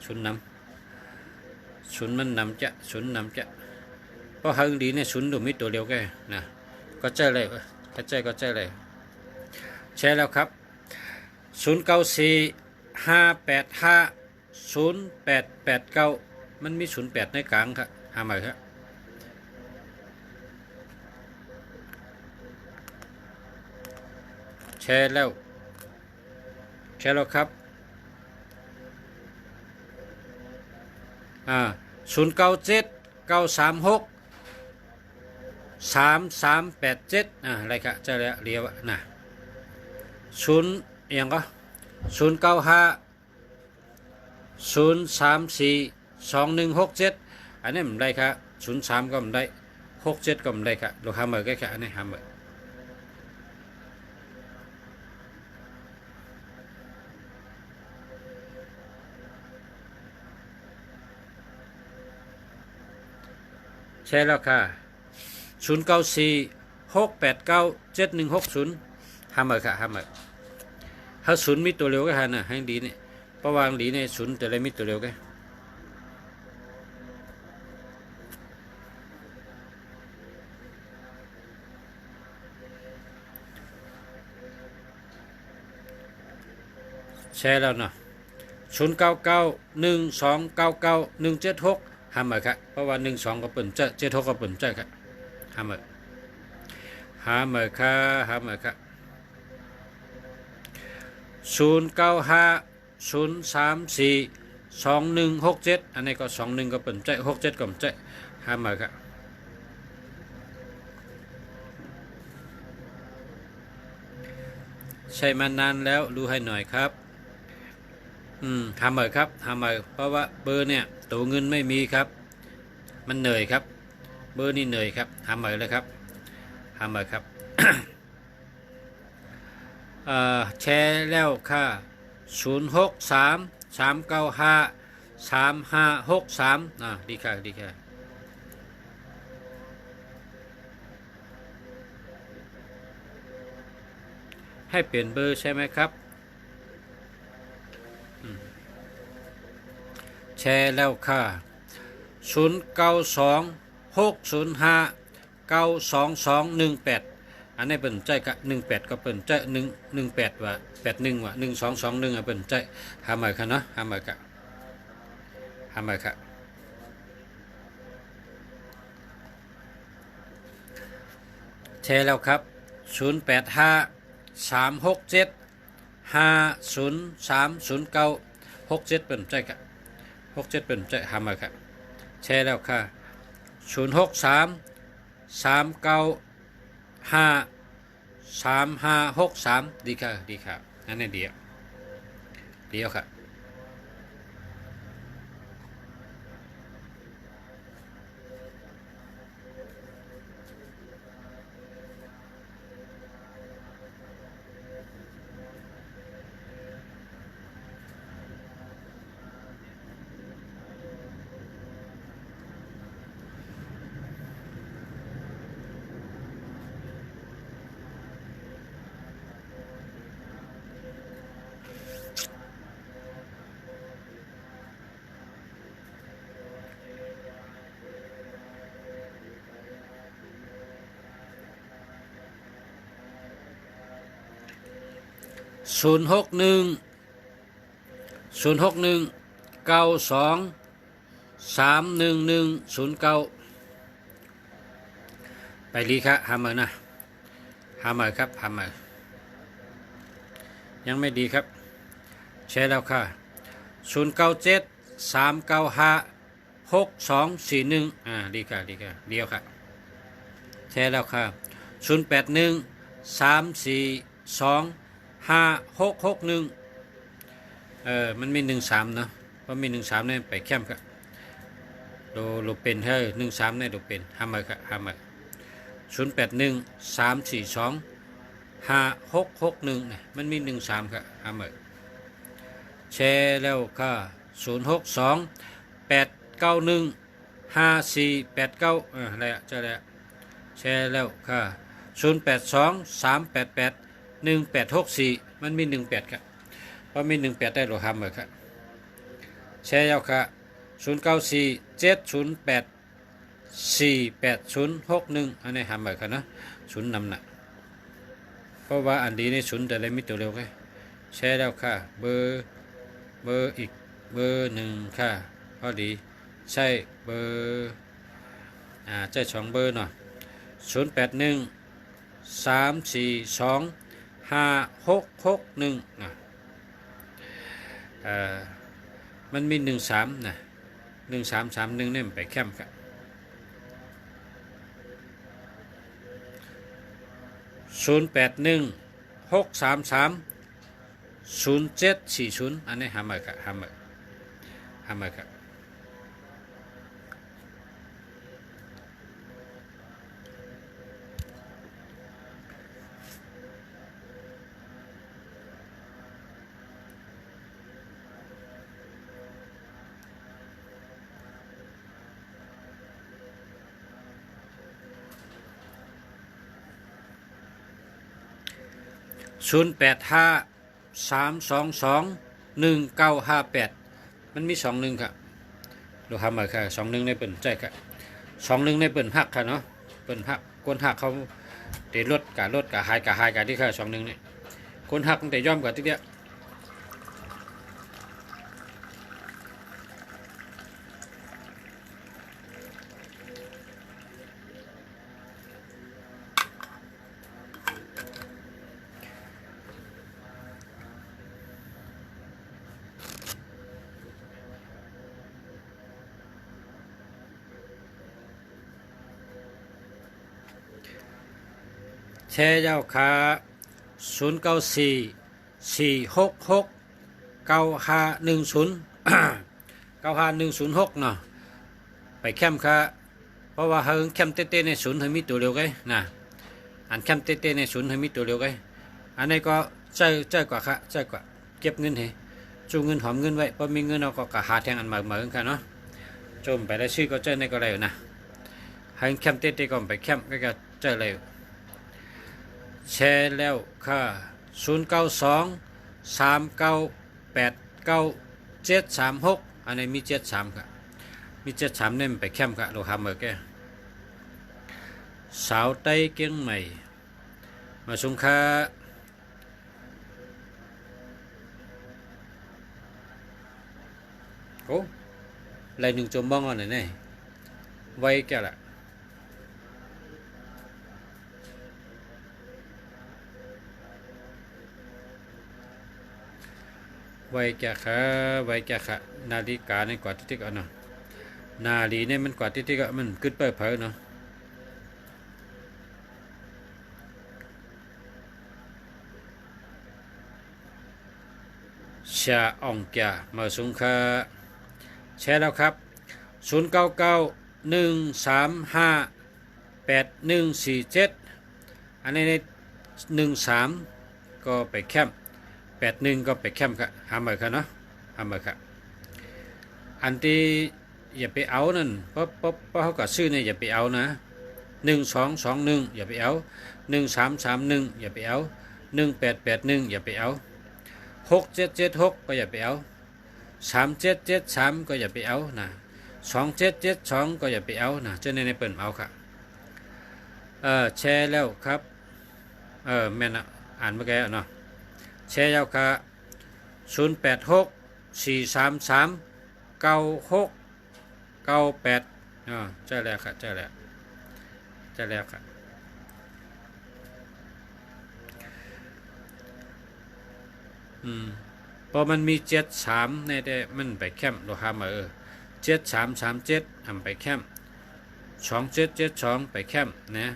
Speaker 1: ศูนย์นำศูนย์มันนำจะศูนย์นำจะเพราะหางดีเนี่ยศูนย์ดูมีตัวเดียวแกนะก็ใจเลยก็ใจเลยแชร์แล้วครับ0945850889มันมี08ในกลางครับหาใหม่ครับแชร์แล้วครับ0979363387อะไรครับจะเรียกว่านะศูนย์อย่างก็0950342167อันนี้มันได้ครับ03ก็มันได้67ก็มันได้ครับเราหาเหมือนกันครับอันนี้หาเหมือนใช่แล้วค่ะ0946897160หาเหมือนค่ะหาเหมือนถ้าศูนย์มีตัวเร็วก็หานะให้ดีเนี่ยเพราะวางดีในศูนย์แต่ละมีตัวเร็วก็แชร์แล้วเนาะ0991299176หาเหมือนครับเพราะว่า12ก็เปิด76ก็เปิดครับหาเหมือนค่ะ0950342167อันนี้ก็21ก็เปิด67ก็เปิดหาเหมือนครับใช้มานานแล้วรู้ให้หน่อยครับหาเหมือนครับหาเหมือนเพราะว่าเบอร์เนี่ยตัวเงินไม่มีครับมันเหนื่อยครับเบอร์นี่เหนื่อยครับหาเหมือนเลยครับหาเหมือนครับ แชร์แล้วค่ะ0633953563ดีค่ะให้เปลี่ยนเบอร์ใช่ไหมครับแชร์แล้วค่ะ092605922218อันนี้เป็นใจกับ18ก็เป็นใจ118ว่า81ว่า1221อ่ะเป็นใจหาใหม่ค่ะเนาะหาใหม่ค่ะแชร์แล้วครับ085367503097เป็นใจกับ67เป็นใจหาใหม่ครับแชร์แล้วค่ะ0633953563ดีค่ะอันนี้เดียวค่ะ061923110ไปลีครับหาใหม่นะหาใหม่ครับหาใหม่ยังไม่ดีครับแชร์แล้วค่ะ0973956241ดีค่ะเดียวค่ะแชร์แล้วค่ะ0813425661มันมี13เนาะเพราะมี13เนี่ยไปเข้มครับโลเป็นให้13เนี่ยโลเป็นหาใหม่ครับหาใหม่0813425661เนี่ยมันมี13ครับหาใหม่แชร์แล้วค่ะ 0828915489อะไรอะเจอแล้วแชร์แล้วค่ะ0823881864มันมี18ครับพอมี18ได้หรอทำเหรอครับแชร์แล้วค่ะ0947084861อันนี้ทำเหรอครับนะศูนย์นำหนักเพราะว่าอันดีในศูนย์แต่ละมิตัวเร็วไงแชร์แล้วค่ะเบอร์อีกเบอร์หนึ่งค่ะพอดีใช่เบอร์ใช่2เบอร์เนาะ0813425661นะมันมี13นะ1331เนี่ยไปแคมป์ครับ0816330740อันนี้หามาครับหามาครับ0853221958มันมี21ครับเราทำมาค่ะ21ในเปิ่นใจครับ21ในเปิ่นหักค่ะเนาะเปิ่นหักคนหักเขาเตะรถกะหายกะที่ค่ะ21นี่คนหักตั้งแต่ย่อมกว่าที่เดียวแชร์เจ้าค่ะ0944669510 95106เนาะไปแคมป์ค่ะเพราะว่าเฮงแคมป์เต้ๆในศูนย์ให้มีตัวเร็วไงนะอันแคมป์เต้ๆในศูนย์ให้มีตัวเร็วไงอันนี้ก็ใจกว่าค่ะใจกว่าเก็บเงินให้จูงเงินหอมเงินไว้พอมีเงินเราก็หาแทงอันเหมือนกันเนาะจมไปได้ชื่อก็เจอในก็เลยนะเฮงแคมป์เต้ๆก็ไปแคมป์ก็เจอเลยแชร์แล้วค่ะ0923989736อันนี้มี73ครับมี73เนี่ยไปแคมป์ค่ะเราทำเหมือนแกสาวไต้เกียงใหม่มาสงค่าโอ้ไรหนึ่งจมบ้องอ่ะไหนไว้แกละไว้แกค่ะนาฬิกาในกว่าที่ก็เนาะนาฬิเนี่ยมันกว่าที่ก็มันขึ้นเปิดเผยเนาะชาอ่องแกมาสงค่าแชร์แล้วครับ0991358147อันนี้ใน13ก็ไปแคมป์81ก็ไปแคมป์ครับหาเหมือนกันเนาะหาเหมือนครับอันที่อย่าไปเอานั่นเพราะเขาก็ซื้อเนี่ยอย่าไปเอานะ1221อย่าไปเอา1331อย่าไปเอา1881อย่าไปเอา6776ก็อย่าไปเอา3773ก็อย่าไปเอานะ2772ก็อย่าไปเอานะเจ้าในเปิ่นเอาค่ะแชร์แล้วครับแม่นอ่านเมื่อกี้เนาะแชร์แล้วค่ะ0864339698เจ้าแล้วค่ะเจ้าแล้วค่ะพอมันมี73ในแต่มันไปแคมป์เราหามา7337ไปแคมป์2772ไปแคมป์นะ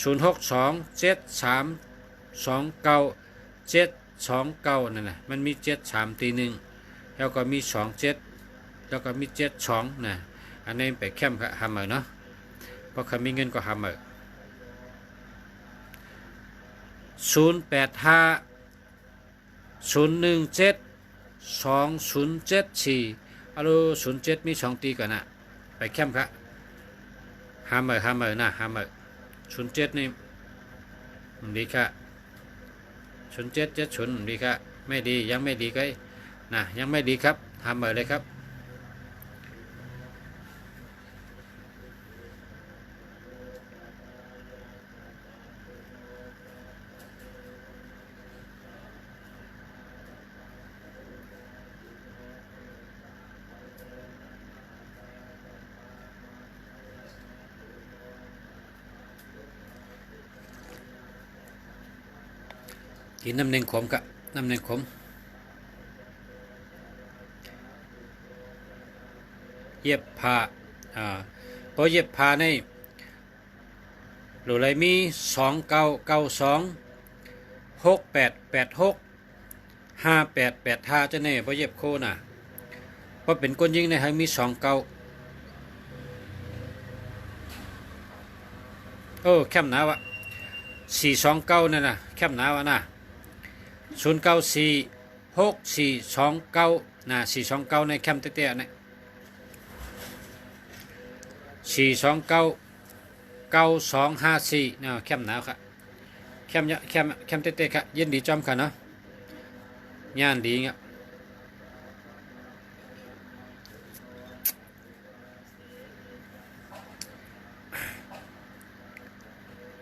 Speaker 1: 0627329729นั่นแหละมันมี73ตีหนึ่งแล้วก็มี27แล้วก็มี72นะอันนี้ไปแคมป์หามาเนาะเพราะเขามีเงินก็หามา085017002 2074อารู07มี2ตีก่อนนะไปแคมป์ครับ50นะ5007นี่ดีค่ะ0770ดีค่ะไม่ดียังไม่ดีก็นะยังไม่ดีครับ50เลยครับกินน้ำหนึ่งขมกับน้ำหนึ่งขมเย็บผ้าพอเย็บผ้าในหรือไรมี299268865885จะแน่พอเย็บโคน่ะเพราะเป็นก้นยิงในให้มี29แคมหนาวะ429นั่นน่ะแคมหนาวะนะ094642นะ429ในแคมเตี้ยๆนะ4299254นะแคมหนาวครับแคมเต้ๆครับเย็นดีจอมค่ะเนาะย่านดีเงี้ย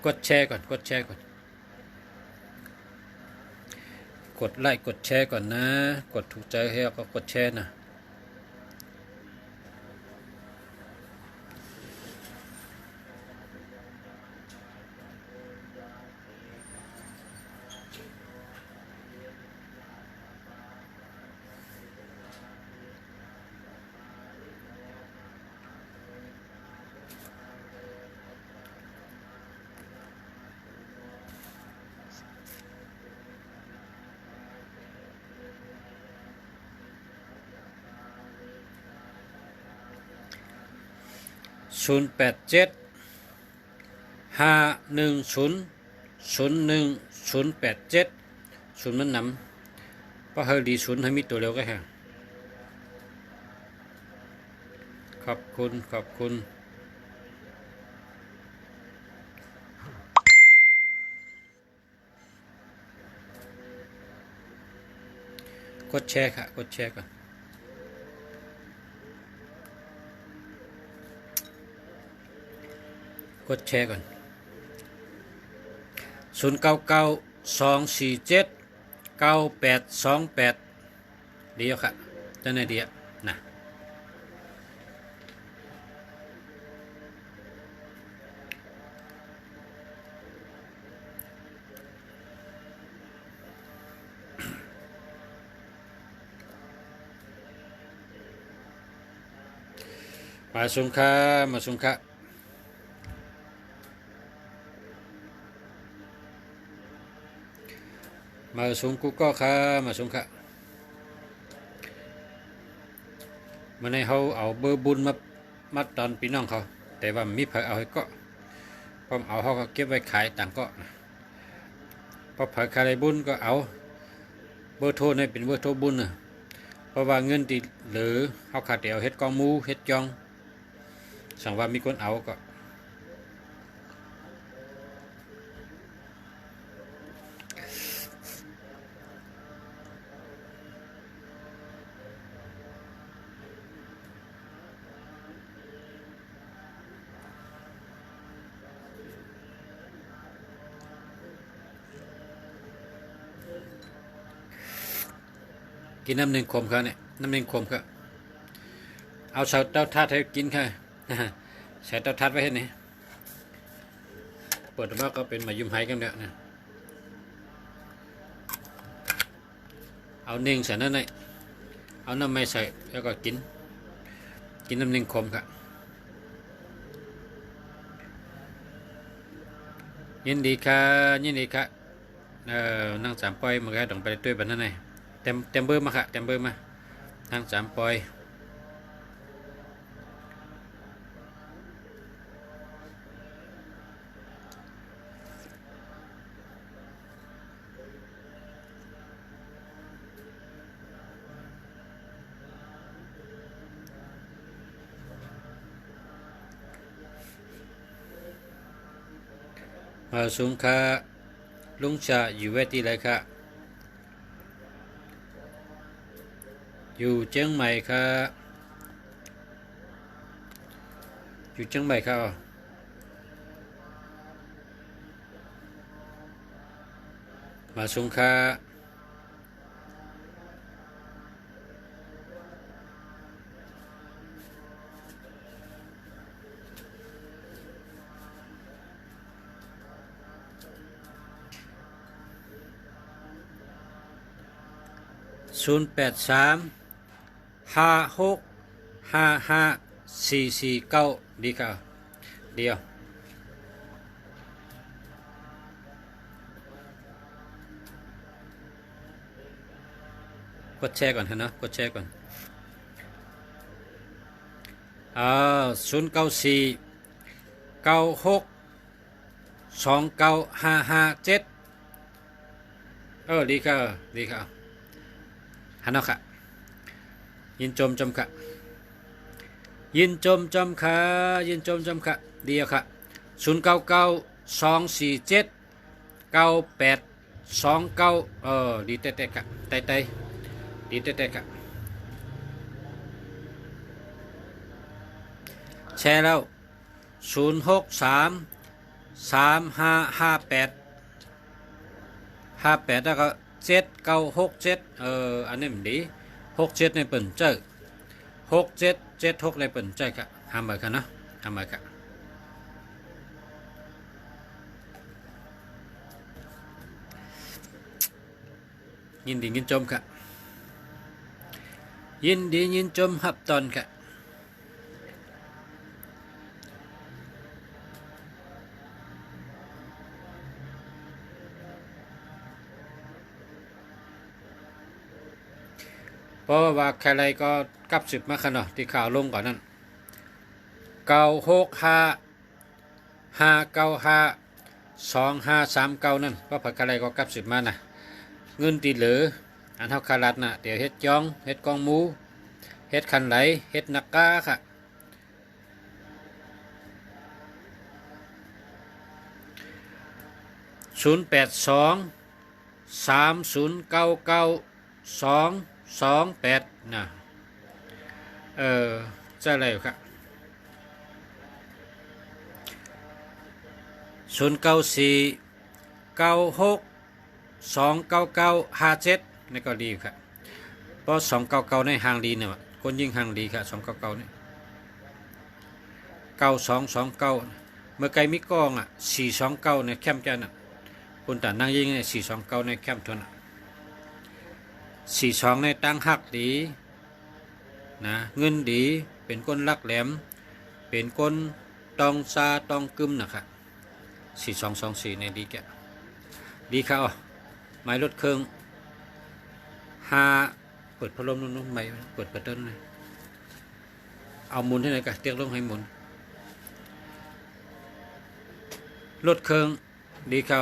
Speaker 1: กดแชร์ก่อนกดไลค์กดแชร์ก่อนนะกดถูกใจให้ก็กดแชร์นะ0875100187ศูนย์มันนำเพราะเฮดีศูนย์ให้มีตัวเร็วก็แค่ขอบคุณกดแชร์ค่ะกดแชร์ก่อนกดแชร์ก่อน0992479828ดีแล้วค่ะจะไหนดีนะมาสุงค่ะมาสุงค่ะมาสุงกูก็ค่ะมาสุงค่ะมาในเขาเอาเบอร์บุญมาตอนพี่น้องเขาแต่ว่ามีเผยเอาให้ก็พอเอาเขาก็เก็บไว้ขายต่างก็พอเผยขายบุญก็เอาเบอร์โทรในเป็นเบอร์โทรบุญนะเพราะว่าเงินติดหรือเขาขาดเดียวเฮ็ดกองมูเฮ็ดจองสั่งว่ามีคนเอาก็กินน้ำหนึ่งขมครับเนี่ยน้ำหนึ่งขมครับเอาเสาเต้าทัดให้กินค่ะใส่เต้าทัดไว้ให้นี่เปิดมาก็เป็นมายุ่มไห้กันแล้วนะเอาเน่งใส่นั่นเลยเอาน้ำไม่ใส่แล้วก็กินน้ำหนึ่งขมครับยินดีค่ะนั่งสามปอยมันก็ต้องไปด้วยแบบนั้นไงเต็มเบอร์มาค่ะเต็มเบอร์มานั่งสามปอย มาสุงค่ะลุงจะอยู่เวทีเลยค่ะอยู่เชียงใหม่ค่ะอยู่เชียงใหม่ค่ะมาสุงค่ะ083565544 9ดีค่ะเดียวกดแชร์ก่อนนะกดแชร์ก่อน09496295557ดีค่ะดีค่ะฮันเอาค่ะยินจมค่ะยินจมค่ะยินจมค่ะเดียวค่ะ0992479829ดีเต้ๆค่ะเต้ๆดีเต้ๆค่ะแชร์แล้ว0633558แล้วก็7967อันนี้มันดี67ในเปิ่นเจอ6776ในเปิ่นใจค่ะทำไปค่ะนะทำไปค่ะยินดียินจมค่ะยินดียินจมหับตอนค่ะเพราะว่าใครก็กับ10มาขนาดที่ข่าวลงก่อนนั้น9655952539นั่นก็ผักอะไรก็กับ10มานะเงินตีเหลืออันเท่าคารัดน่ะเดี๋ยวเฮ็ดจ้องเฮ็ดกองหมูเฮ็ดคันไหลเฮ็ดนักกาค่ะ0823099228นะจะอะไรอยู่ครับ0949629957นี่ก็ดีครับเพราะ299ในห่างดีเนี่ยคนยิ่งห่างดีครับ299นี่9229เมื่อไกลมีกอง429ในแคมป์จันน่ะคนแต่นั่งยิงเนี่ย429ในแคมป์ทน42ในตั้งหักดีนะเงินดีเป็นคนรักแหลมเป็นคนตองซาตองกึมนะครับ4224ในดีแกดีค่ะไม้รถเครื่อง5เปิดพัดลมนุ่มๆไม่เปิดเต้นเลยเอาหมุนที่ไหนกันเตียงลงให้หมุนรถเครื่องดีค่ะ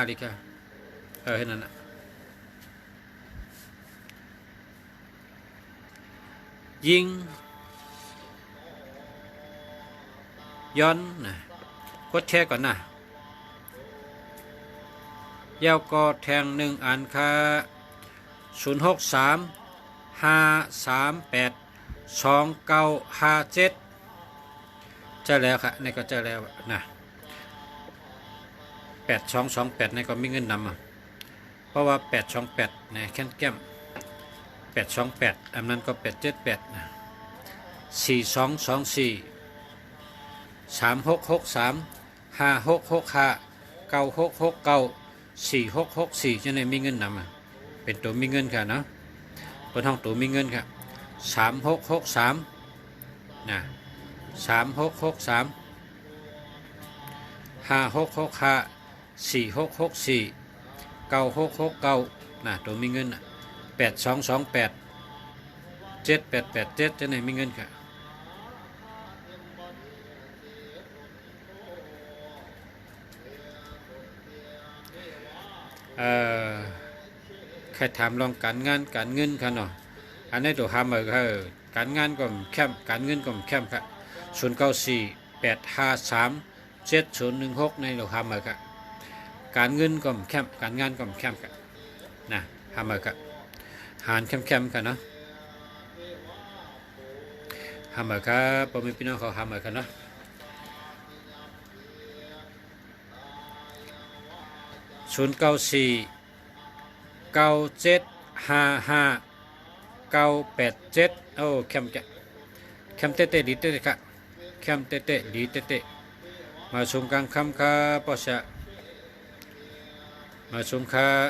Speaker 1: 535ดีค่ะให้นั่นนะยิงย้อนนะกดแชร์ก่อนนะยาวก็แทง1อันค่ะ0635382957เจอแล้วค่ะนี่ก็เจอแล้วนะ8228นี่ก็มีเงินนำเพราะว่า828นะแค่นแก้ม828อันนั้นก็878นะ4224 3663 5665 9669 4664จะได้มีเงินนำเป็นตัวมีเงินค่ะเนาะเป็นห้องตัวมีเงินค่ะ3663นะ3663 5665 4664 9669นะตัวมีเงิน8228 7887จะได้มีเงินค่ะใครถามลองการงานการเงินค่ะเนาะอันนี้ตัวทำการงานก็แคมการเงินก็แคมค่ะ094853 7016ในเราทำมาครับการเงินก็แคมการงานก็แคมกันนะทำมาครับหารแคมกันเนาะทำมาครับพ่อแม่พี่น้องเขาทำมากันเนาะ0949755987โอ้แคมเตดีเตครับแคมเตดีเตมาชมกลางคำครับปอชะมาชมครับ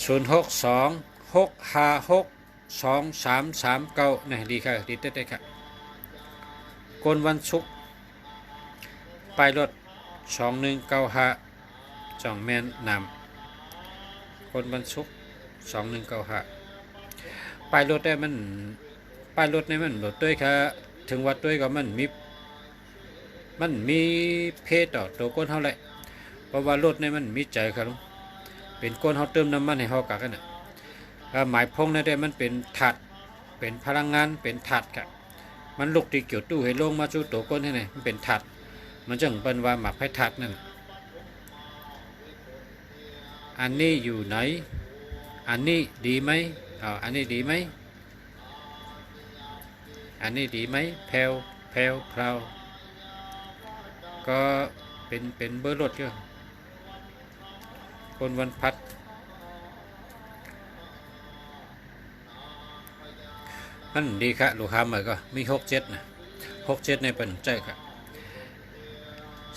Speaker 1: 0626562339นี่ดีค่ะดีเต้ค่ะกนวันศุกร์ไปรถ2195จ่องแม่นนำคนวันศุกร์2195ไปรถได้มันไปรถในมันรถด้วยค่ะถึงวัดด้วยก็มันมีเพศต่อตัวก้นเท่าไรเพราะว่ารถในมันมีใจครับเป็นก้นเขาเติมน้ำมันให้เขากักกันน่ะหมายพงในได้มันเป็นถัดเป็นพลังงานเป็นถัดครับมันลุกตีเกี่ยวตู้ให้ลงมาจู่ตัวก้นให้ไหนมันเป็นถัดมันจึงเป็นว่าหมักให้ถัดนั่นอันนี้อยู่ไหนอันนี้ดีไหมอันนี้ดีไหมอันนี้ดีไหมแพลวเพลาก็เป็นเบอร์รถเยอะคนวันพัดมันดีครับลูกค้าเหมือนก็มี67นะ67ในเป็นใจครับ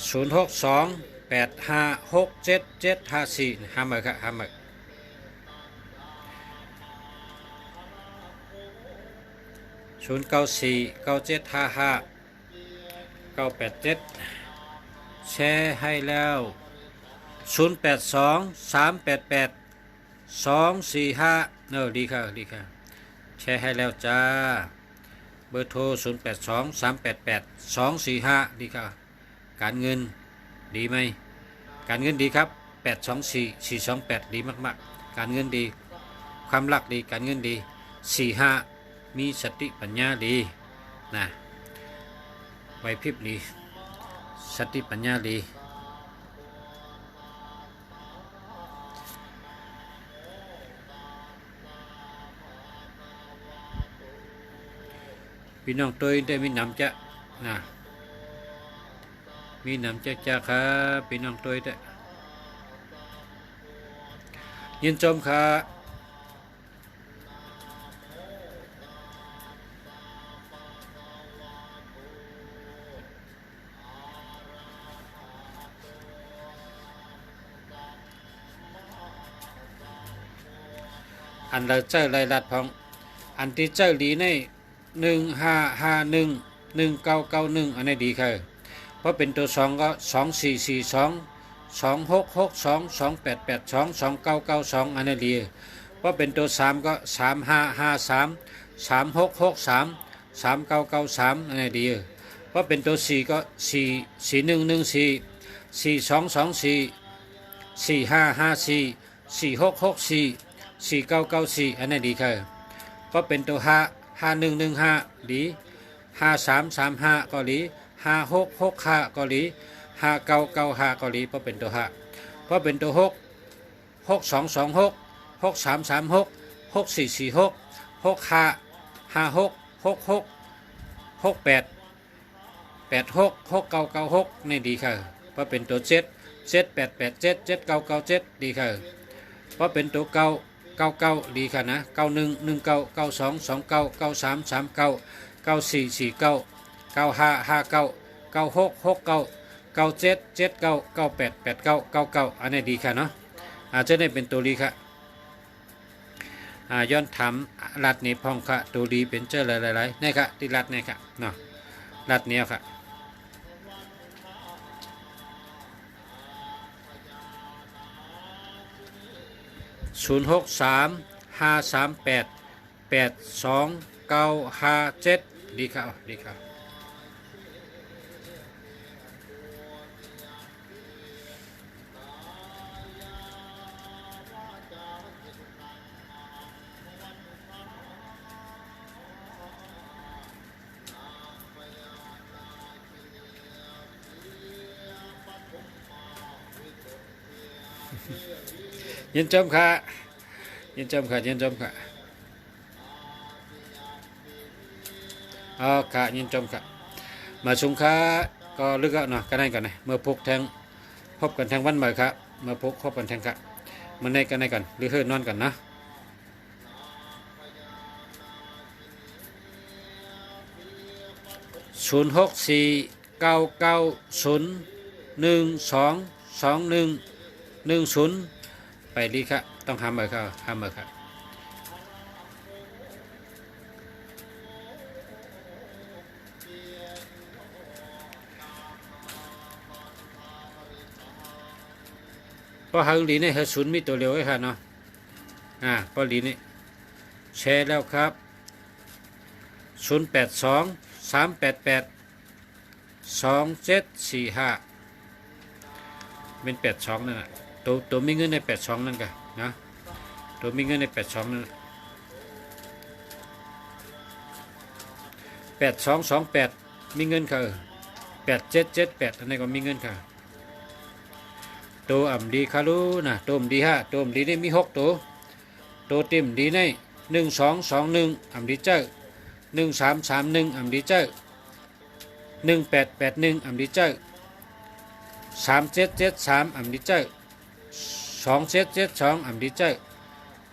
Speaker 1: 0628567754ห้าเหมือนครับห้าเหมือน0949755987แชร์ให้แล้ว0823882245ดีค่ะดีค่ะแชร์ให้แล้วจ้าเบอร์โทร0823882245ดีค่ะการเงินดีไหมการเงินดีครับ824428ดีมากๆการเงินดีความรักดีการเงินดี45มีสติปัญญาดีนะไหวพริบดีสติปัญญาดีพี่น้องตัวได้มีน้ำจะนะมีน้ำจะครับพี่น้องตัวได้ยินชมครับอันเราเจอรายรัดพองอันที่เจอดีใน15511991อันนี้ดีค่ะเพราะเป็นตัว2ก็2442266228822992อันนี้ดีเพราะเป็นตัว3ก็355336633993อันนี้ดีเพราะเป็นตัว4ก็44114455446644994อันนี้ดีค่ะเพราะเป็นตัว5115ดี5335ก็ดี5665ก็ดี5995ก็ดีเพราะเป็นตัวเพราะเป็นตัว6226 6336 6446 6556 66 68 86 6996นี่ดีค่ะเพราะเป็นตัว7887 7997ดีค่ะเพราะเป็นตัว99ดีค่ะนะ9119922993399449955996699779988999อันนี้ดีค่ะเนาะอาจจะได้เป็นตัวดีค่ะย้อนถามรัดนี้พองค่ะตัวดีเป็นเจ้าหลายๆนี่ค่ะที่รัดนี่ค่ะเนาะรัดเนี้ยค่ะ0635388257ดีค่ะดีค่ะ ยินจมค่ะยินจมค่ะยินจมค่ะค่ะยินจมค่ะมาชุมค่ะก็ลึกแล้วเนาะกันได้ก่อนนะเมื่อพกแทงพบกันแทงวันใหม่ครับเมื่อพกพบกันแทงค่ะมันได้กันได้ก่อนหรือเฮือนอนกันนะ0649901221ไปดีครับต้องห้ามเลยครับห้ามเลยครับเพราะฮังลีนี่เฮศูนย์มีตัวเร็วไว้ค่ะเนาะเพราะลีนี่แชร์แล้วครับ0823882745เป็น82นั่นน่ะตัวมีเงินใน82นั่นกันนะตัวมีเงินใน82นั่น8228มีเงินค่ะ8778อันนี้ก็มีเงินค่ะตัวอ่ำดีคารุนะตัวอ่ำดีตัวอ่ำดีนี่มี6ตัวติ่มดีใน1221อ่ำดีเจ้า1331อ่ำดีเจ้า1881อ่ำดีเจ้า3773อ่ำดีเจ้า2772อ่ำดีเจ้า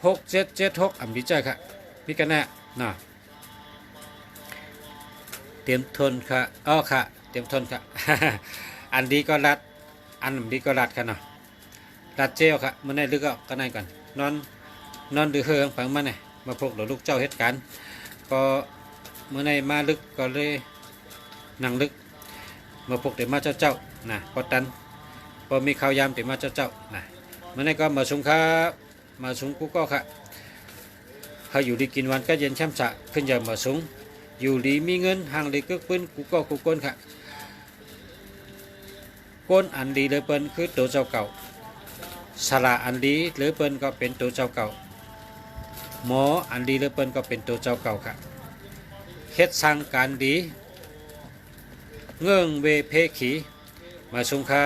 Speaker 1: 6776อ่ำดีเจ้าค่ะมีกันแน่นะเตรียมทนค่ะค่ะเตรียมทนค่ะอันดีก็รัดอันดีก็รัดค่ะเนาะรัดเจลค่ะมันได้ลึกก็ได้ก่อนนอนดื้อเฮืองฝังมันเนี่ยมาพกหลวงลูกเจ้าเหตุการณ์ก็เมื่อในมาลึกก็เลยนั่งลึกมาพกเดี๋ยวมาเจ้านะพอตันพอมีข่าวยามเดี๋ยวมาเจ้านะเมื่อในก็มาสุงครับมาสุงกูก็ค่ะเขาอยู่ดีกินวันก็เย็นแช่มสะขึ้นอย่ามาสุงอยู่ดีมีเงินห่างดีก็ปืนกูก็กูก้นค่ะก้นอันดีเลยเปิ้นคือตัวเจ้าเก่าสละอันดีหรือเปิ้นก็เป็นตัวเจ้าเก่าหมออันดีหรือเปิ้นก็เป็นตัวเจ้าเก่าค่ะเฮ็ดสร้างการดีเงื่องเวเพขีมาชมค่ะ